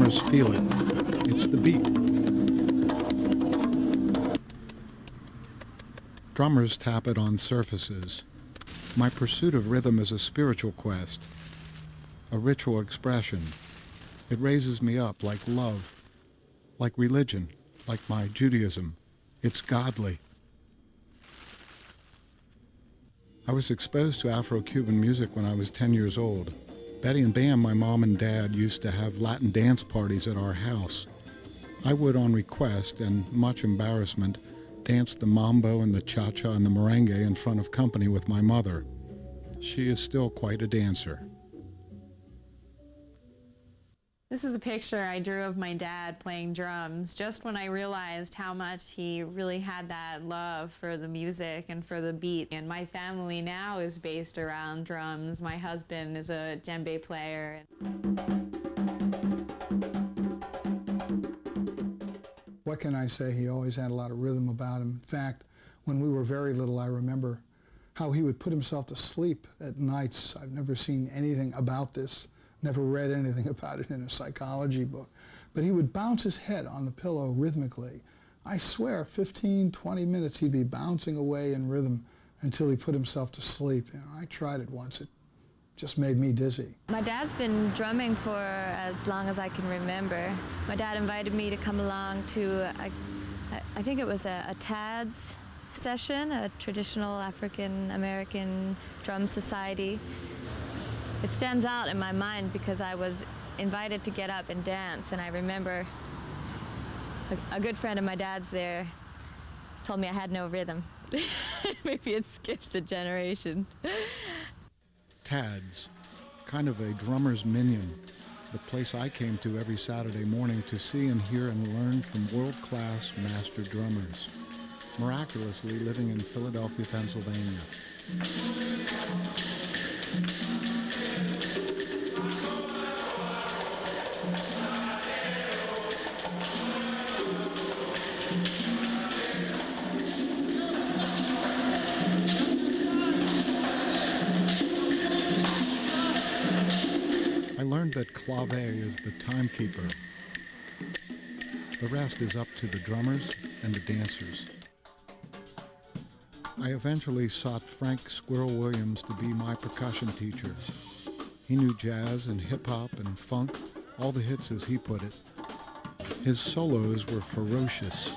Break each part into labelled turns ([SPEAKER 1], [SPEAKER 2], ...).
[SPEAKER 1] drummers feel it. It's the beat. Drummers tap it on surfaces. My pursuit of rhythm is a spiritual quest, a ritual expression. It raises me up like love, like religion, like my Judaism. It's godly. I was exposed to Afro-Cuban music when I was 10 years old. Betty and Bam, my mom and dad, used to have Latin dance parties at our house. I would, on request and much embarrassment, dance the mambo and the cha-cha and the merengue in front of company with my mother. She is still quite a dancer.
[SPEAKER 2] This is a picture I drew of my dad playing drums just when I realized how much he really had that love for the music and for the beat. And my family now is based around drums. My husband is a djembe player.
[SPEAKER 3] What can I say? He always had a lot of rhythm about him. In fact, when we were very little, I remember how he would put himself to sleep at nights. I've never seen anything about this. Never read anything about it in a psychology book. But he would bounce his head on the pillow rhythmically. I swear, 15, 20 minutes he'd be bouncing away in rhythm until he put himself to sleep. You know, I tried it once. It just made me dizzy.
[SPEAKER 4] My dad's been drumming for as long as I can remember. My dad invited me to come along to, I think it was a TADS session, a traditional African American drum society. It stands out in my mind because I was invited to get up and dance, and I remember a good friend of my dad's there told me I had no rhythm. Maybe it skips a generation.
[SPEAKER 1] TADS, kind of a drummer's minion, the place I came to every Saturday morning to see and hear and learn from world-class master drummers, miraculously living in Philadelphia, Pennsylvania. I learned that clave is the timekeeper. The rest is up to the drummers and the dancers. I eventually sought Frank Squirrel Williams to be my percussion teacher. He knew jazz and hip-hop and funk, all the hits as he put it. His solos were ferocious.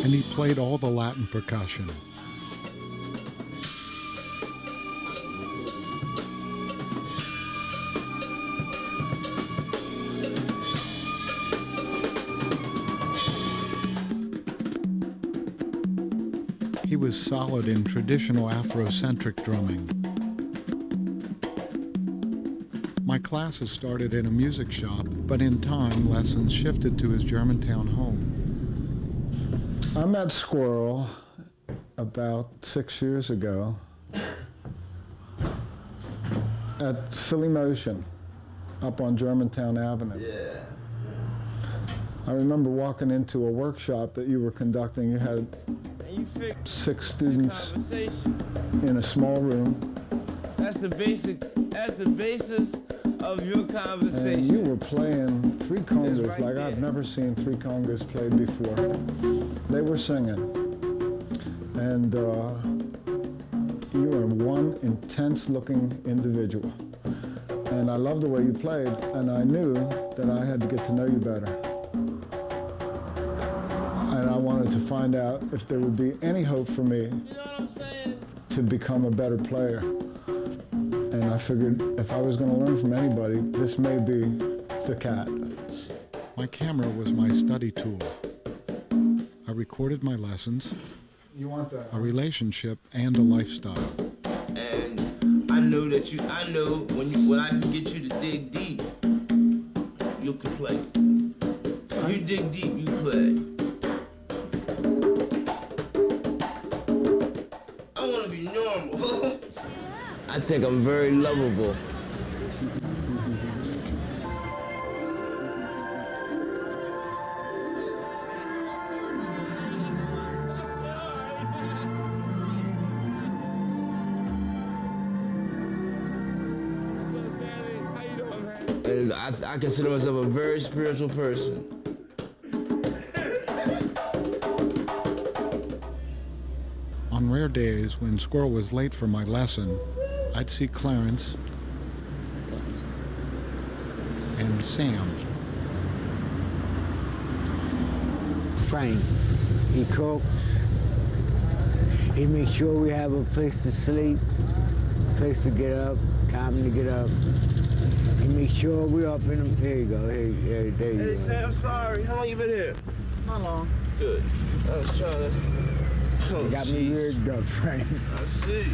[SPEAKER 1] And he played all the Latin percussion. He was solid in traditional Afrocentric drumming. My classes started in a music shop, but in time lessons shifted to his Germantown home. I met Squirrel about 6 years ago at Philly Motion up on Germantown Avenue.
[SPEAKER 5] Yeah.
[SPEAKER 1] I remember walking into a workshop that you were conducting. You had 6 students in a small room.
[SPEAKER 5] That's the basis of your conversation.
[SPEAKER 1] And you were playing 3 congas
[SPEAKER 5] right
[SPEAKER 1] like
[SPEAKER 5] there.
[SPEAKER 1] I've never seen 3 congas played before. They were singing. And you were one intense looking individual. And I loved the way you played, and I knew that I had to get to know you better. And I wanted to find out if there would be any hope for me to become a better player. And I figured if I was going to learn from anybody, this may be the cat. My camera was my study tool. I recorded my lessons, a relationship, and a lifestyle.
[SPEAKER 5] And I know when I can get you to dig deep, you can play. When you dig deep, you play. I want to be normal. I think I'm very lovable. And I consider myself a very spiritual person.
[SPEAKER 1] On rare days when Squirrel was late for my lesson, I'd see Clarence and Sam.
[SPEAKER 6] Frank, he cooks. He makes sure we have a place to sleep, place to get up, time to get up. He makes sure we're up in the... Here you go. There you go.
[SPEAKER 5] Hey, Sam, sorry. How long you been here?
[SPEAKER 1] Not long.
[SPEAKER 5] Good. I was trying to... Oh,
[SPEAKER 6] Got me rigged up, Frank.
[SPEAKER 5] I see.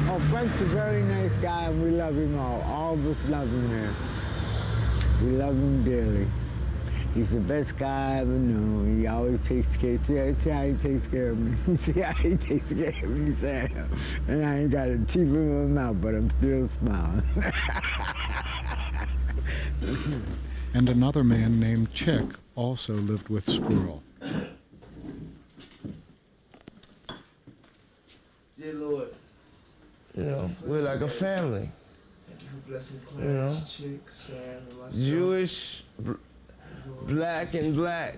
[SPEAKER 6] Oh, Frank's a very nice guy, and we love him all. All of us love him here. We love him dearly. He's the best guy I ever knew. He always takes care. See how he takes care of me. See how he takes care of me, Sam. And I ain't got a teeth in my mouth, but I'm still smiling.
[SPEAKER 1] And another man named Chick also lived with Squirrel.
[SPEAKER 5] Dear Lord, you know, we're like a family. Thank you for blessing Clarence, Chick, Sam, and myself. Jewish, black and black.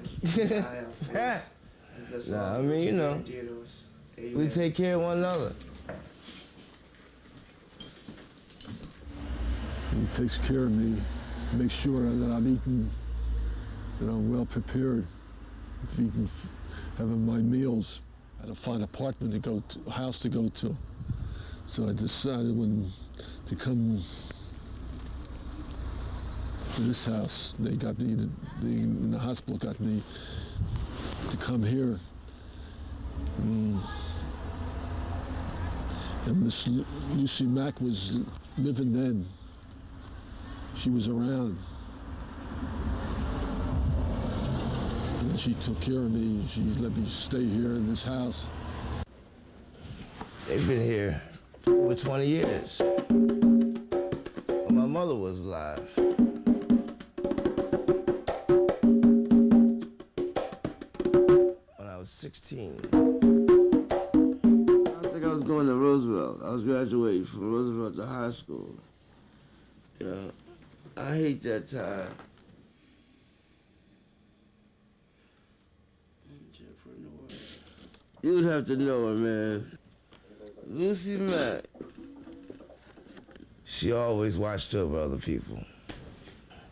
[SPEAKER 5] Nah, I mean, you know, we take care of one another.
[SPEAKER 7] He takes care of me, makes sure that I'm eating, that I'm well prepared, eating, having my meals. I had to find an apartment to go to, a house to go to. So I decided to come to this house. They got me, in the hospital got me to come here. And Miss Lucy Mack was living then. She was around. And she took care of me. She let me stay here in this house.
[SPEAKER 5] They've been here for over 20 years. When my mother was alive. When I was 16. I think I was going to Roosevelt. I was graduating from Roosevelt to high school. Yeah, I hate that time. You would have to know her, man. Lucy Mack. She always watched over other people.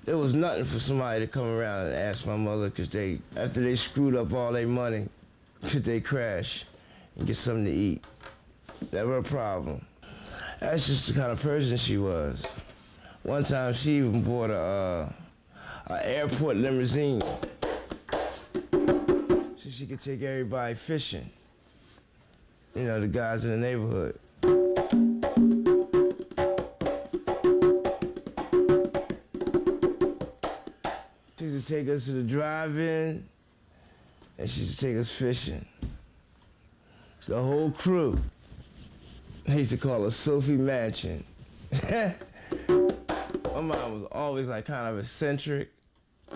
[SPEAKER 5] There was nothing for somebody to come around and ask my mother, because after they screwed up all their money, could they crash and get something to eat? Never a problem. That's just the kind of person she was. One time she even bought a airport limousine so she could take everybody fishing. You know, the guys in the neighborhood. She used to take us to the drive-in, and she used to take us fishing. The whole crew. They used to call her Sophie Mansion. My mom was always like kind of eccentric,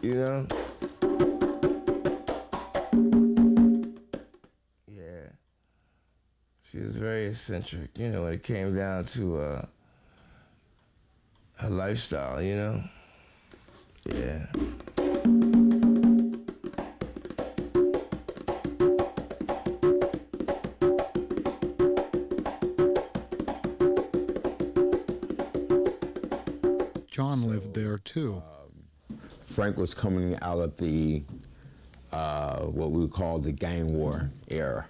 [SPEAKER 5] you know? Yeah. She was very eccentric, you know, when it came down to her lifestyle, you know? Yeah.
[SPEAKER 1] John lived there too.
[SPEAKER 8] Frank was coming out of the, what we would call the gang war era,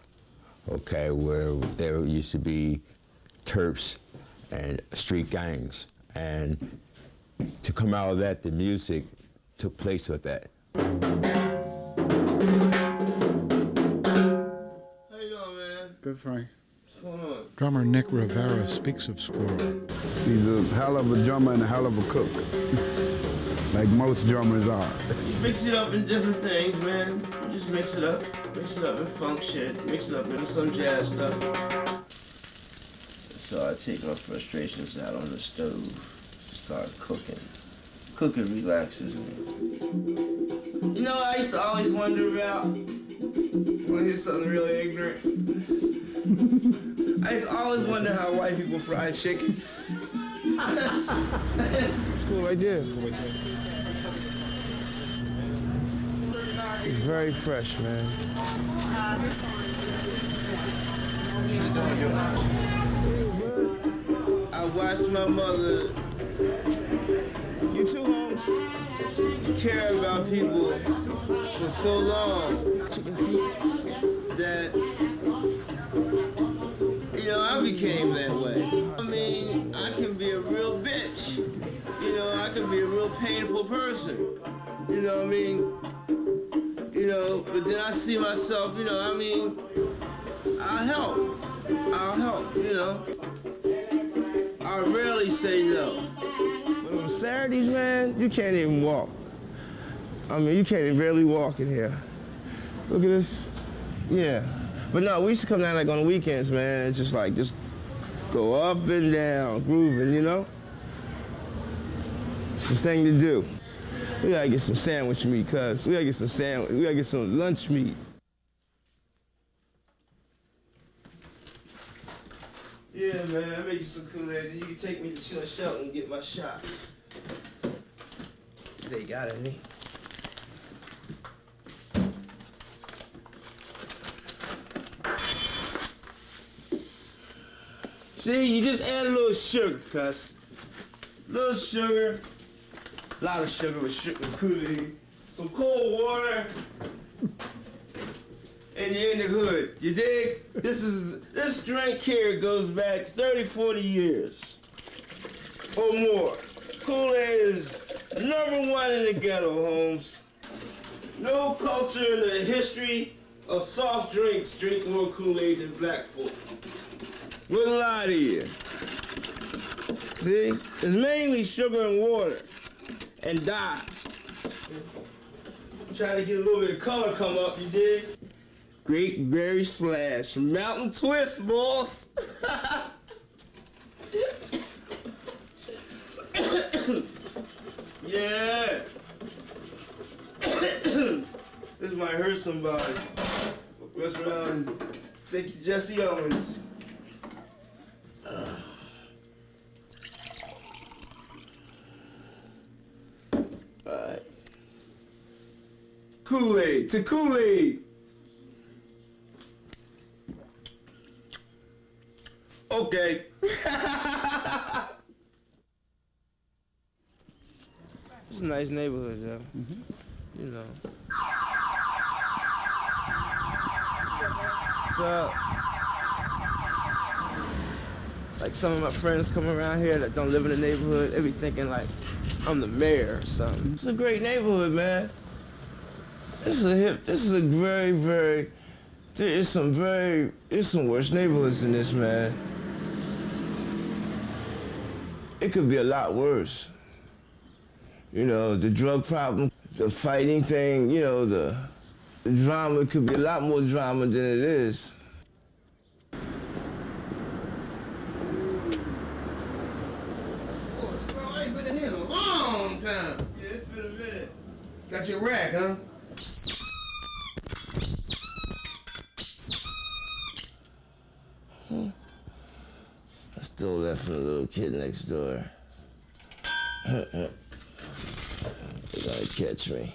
[SPEAKER 8] okay, where there used to be Terps and street gangs. And to come out of that, the music took place with that.
[SPEAKER 5] How you doing, man?
[SPEAKER 1] Good, Frank.
[SPEAKER 5] What's going on?
[SPEAKER 1] Drummer Nick Rivera speaks of Squirrel.
[SPEAKER 9] He's a hell of a drummer and a hell of a cook, like most drummers are.
[SPEAKER 5] You mix it up in different things, man. You just mix it up. Mix it up in funk shit. Mix it up in some jazz stuff. So I take my frustrations out on the stove. Start cooking. Cooking relaxes me. You know, I used to always wonder about, want to hear something really ignorant? I used to always wonder how white people fry chicken. It's cool right there. It's very fresh, man. I watched my mother. You too, Holmes? You care about people for so long that, you know, I became that way. I mean, I can be a real bitch. You know, I can be a real painful person. You know what I mean? You know, but then I see myself, you know, I mean, I'll help, you know. I rarely say no. But on Saturdays, man, you can't even walk. I mean, you can't even barely walk in here. Look at this. Yeah. But no, we used to come down like on the weekends, man, just go up and down, grooving, you know? It's the thing to do. We gotta get some sandwich meat, cuz. We gotta get some lunch meat. Yeah, man, I'll make you some Kool-Aid. Then you can take me to Chill and Shelton and get my shot. If they got any. See, you just add a little sugar, cuz. Little sugar. A lot of sugar with Kool-Aid. Some cold water. And you're in the hood. You dig? This drink here goes back 30, 40 years. Or more. Kool-Aid is #1 in the ghetto, Holmes. No culture in the history of soft drinks drink more Kool-Aid than black folk. Wouldn't lie to you. See? It's mainly sugar and water. And dye. Trying to get a little bit of color come up, you dig? Great berry slash. Mountain twist, boss. Yeah. This might hurt somebody. Mess around and fake you Jesse Owens. Alright. Kool-Aid to Kool-Aid. Okay. It's a nice neighborhood, though. You know. So, like some of my friends come around here that don't live in the neighborhood, they be thinking like I'm the mayor or something. It's a great neighborhood, man. This is a very, there's some worse neighborhoods than this, man. It could be a lot worse. You know, the drug problem, the fighting thing, you know, the drama could be a lot more drama than it is. Bro, I ain't been in here in a long time. Yeah, it's been a minute. Got your rack, huh? I stole that from the little kid next door. They're gonna catch me.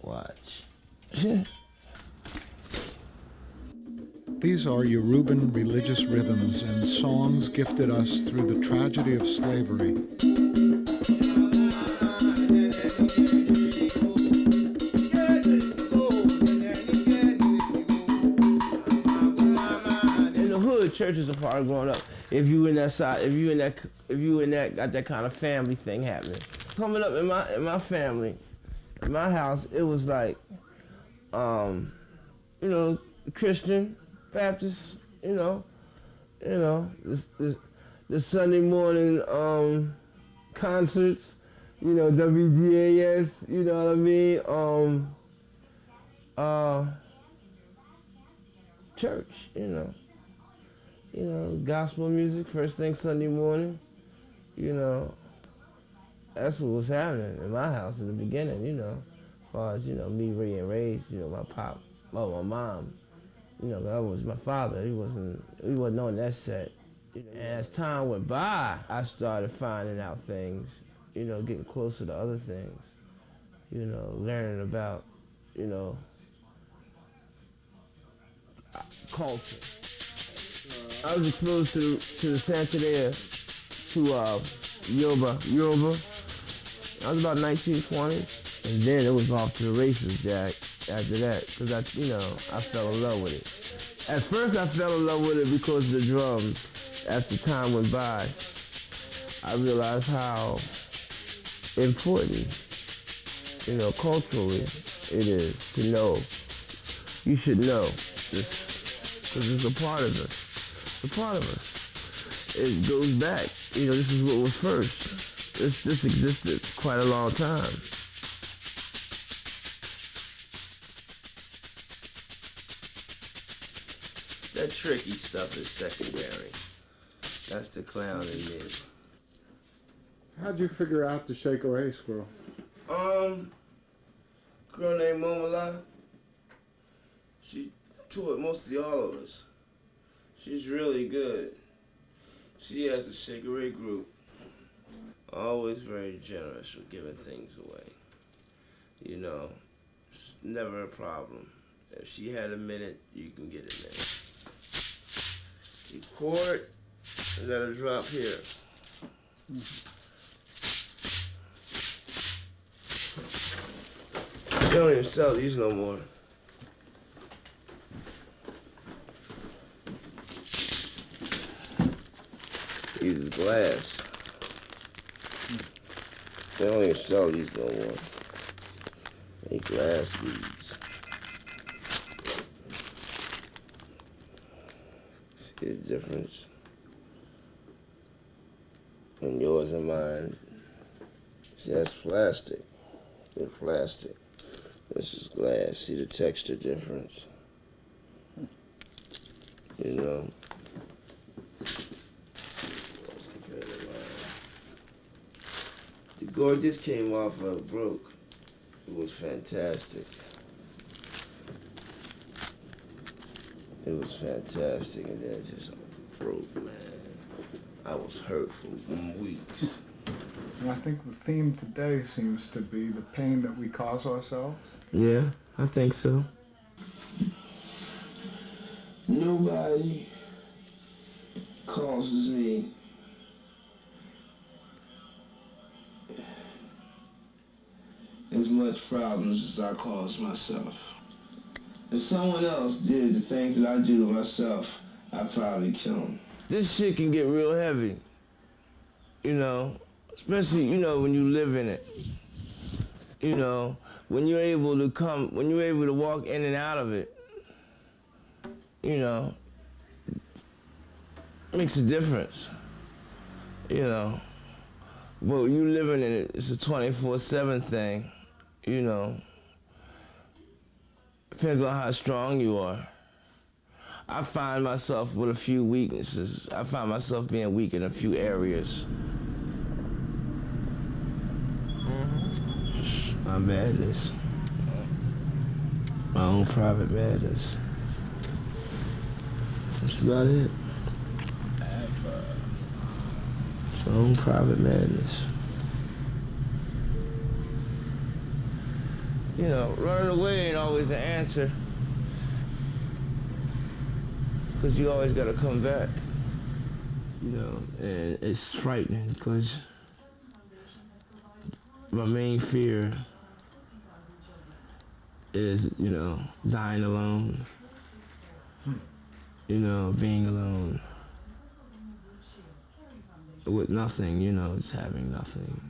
[SPEAKER 5] Watch.
[SPEAKER 1] These are Yoruban religious rhythms and songs gifted us through the tragedy of slavery.
[SPEAKER 5] Churches are part of growing up. If you in that side, if you in that got that kind of family thing happening. Coming up in my family, in my house, it was like, you know, Christian, Baptist, you know, the Sunday morning concerts, you know, WGAS, you know what I mean, church, you know, gospel music, first thing Sunday morning, you know, that's what was happening in my house in the beginning, you know, as far as, you know, me being raised, you know, my mom, you know, that was my father, he wasn't on that set, And as time went by, I started finding out things, getting closer to other things, learning about, culture. I was exposed to the Santeria, to Yoruba. I was about 19, 20, and then it was off to the races, Jack, after that, because I fell in love with it. At first I fell in love with it because of the drums. As the time went by, I realized how important, culturally it is to know. You should know this, because it's a part of us. It's a part of us. It goes back. This is what was first. This existed quite a long time. That tricky stuff is secondary. That's the clown in me.
[SPEAKER 1] How'd you figure out to shake away, Squirrel?
[SPEAKER 5] Girl named Momala. She toured mostly all of us. She's really good. She has a Shake Away group. Always very generous with giving things away. It's never a problem. If she had a minute, you can get a minute. You chord, and let her drop here. They don't even sell these no more. These is glass. They don't even sell these no more. They glass beads. See the difference? And yours and mine. See, that's plastic. They're plastic. This is glass. See the texture difference? The Gorgeous came off of Broke. It was fantastic. It was fantastic, and then it just broke, man. I was hurt for weeks.
[SPEAKER 1] And I think the theme today seems to be the pain that we cause ourselves.
[SPEAKER 5] Yeah, I think so. Nobody causes me as much problems as I cause myself. If someone else did the things that I do to myself, I'd probably kill them. This shit can get real heavy, especially, when you live in it. When you're able to walk in and out of it, makes a difference, But you living in it, it's a 24/7 thing, Depends on how strong you are. I find myself with a few weaknesses. I find myself being weak in a few areas. My madness. My own private madness. That's about it. It's my own private madness. Running away ain't always the answer. Because you always got to come back. And it's frightening because my main fear is, dying alone. Being alone. With nothing, just having nothing.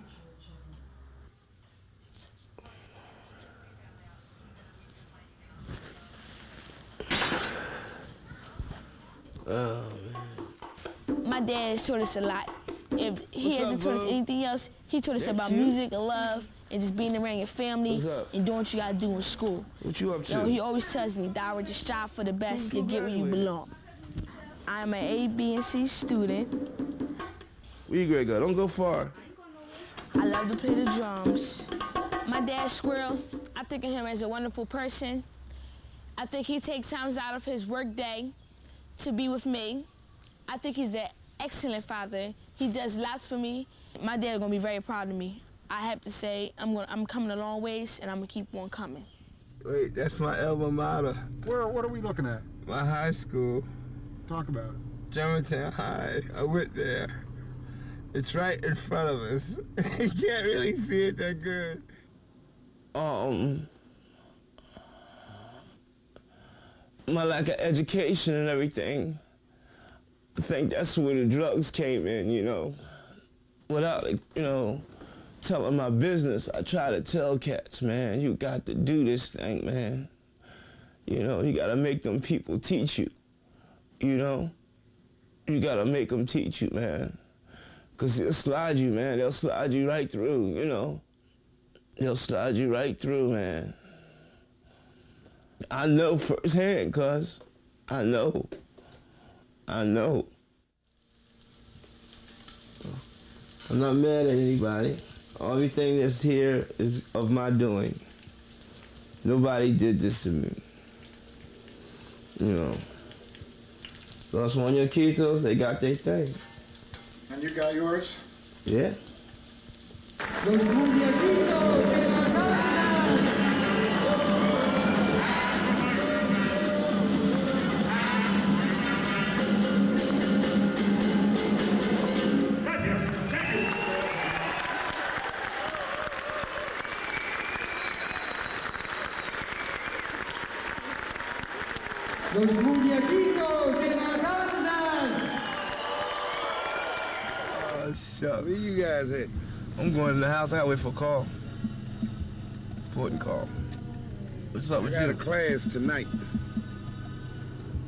[SPEAKER 5] Oh, man.
[SPEAKER 10] My dad has taught us a lot. If he hasn't taught us anything else, he taught us about music and love and just being around your family and doing what you gotta do in school.
[SPEAKER 5] What you up to?
[SPEAKER 10] He always tells me, Dara, just strive for the best, you'll get where you belong. I'm an A, B, and C student.
[SPEAKER 5] Where you grade go? Don't go far.
[SPEAKER 10] I love to play the drums. My dad, Squirrel, I think of him as a wonderful person. I think he takes times out of his work day to be with me. I think he's an excellent father. He does lots for me. My dad's gonna be very proud of me. I have to say, I'm coming a long ways, and I'm gonna keep on coming.
[SPEAKER 5] Wait, that's my alma mater.
[SPEAKER 1] What are we looking at?
[SPEAKER 5] My high school.
[SPEAKER 1] Talk about it.
[SPEAKER 5] Germantown High. I went there. It's right in front of us. You can't really see it that good. My lack of education and everything. I think that's where the drugs came in, you know. Without, you know, telling my business, I try to tell cats, man, you got to do this thing, man. You know, you gotta make them people teach you, you know? You gotta make them teach you, man. Because they'll slide you, man. They'll slide you right through, you know? They'll slide you right through, man. I know firsthand, cuz. I know. I'm not mad at anybody. Everything that's here is of my doing. Nobody did this to me. You know. Los Muñequitos, they got their thing.
[SPEAKER 1] And you got yours?
[SPEAKER 5] Yeah.
[SPEAKER 11] Los Muñequitos de la Los Muñequitos de Matanzas!
[SPEAKER 5] Oh, shucks. Where you guys at? I'm going to the house. I gotta wait for a call. Important call. What's up with you?
[SPEAKER 9] I got a class tonight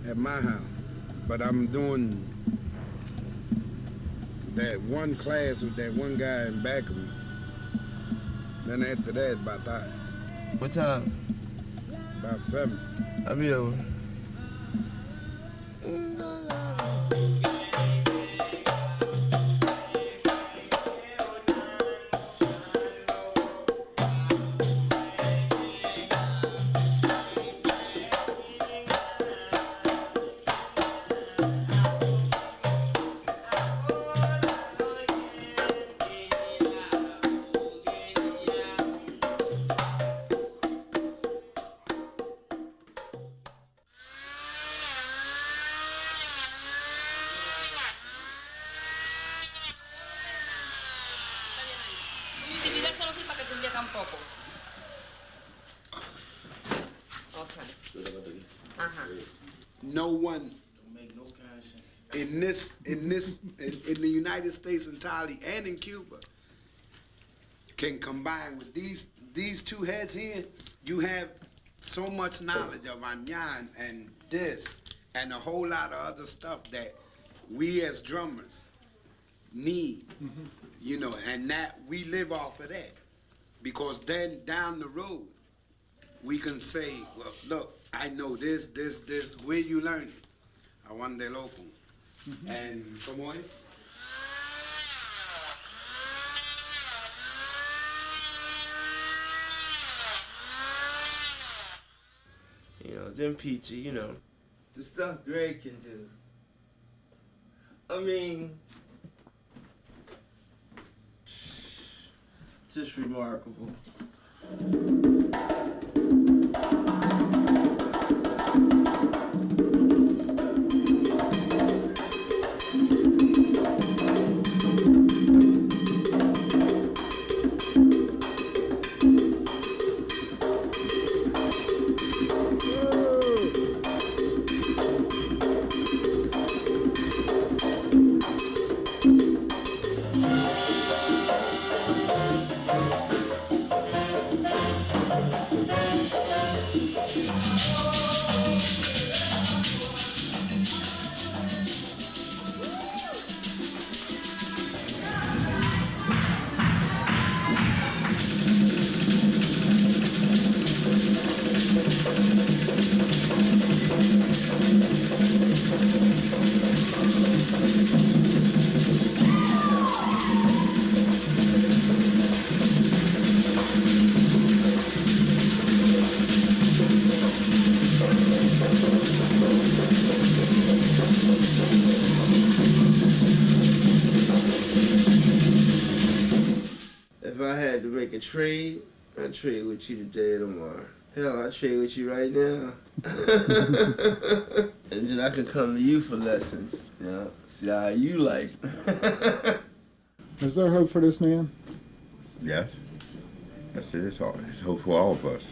[SPEAKER 9] at my house, but I'm doing that one class with that one guy in back of me. Then after that, about that.
[SPEAKER 5] What time?
[SPEAKER 9] About 7.
[SPEAKER 5] I'll be over.
[SPEAKER 9] No one in the United States entirely and in Cuba can combine with these two heads here. You have so much knowledge of Anyan and this and a whole lot of other stuff that we as drummers need, you know, and that we live off of that. Because then down the road, we can say, well, look, I know this, where you learn it? I want the local. And come on.
[SPEAKER 5] You know, them Peachy, you know, the stuff Greg can do. I mean, just remarkable. a trade, I trade with you today or tomorrow. Hell, I trade with you right now. And then I can come to you for lessons. You know, see how you like.
[SPEAKER 1] Is there hope for this man?
[SPEAKER 12] Yes. That's it. It's hope for all of us.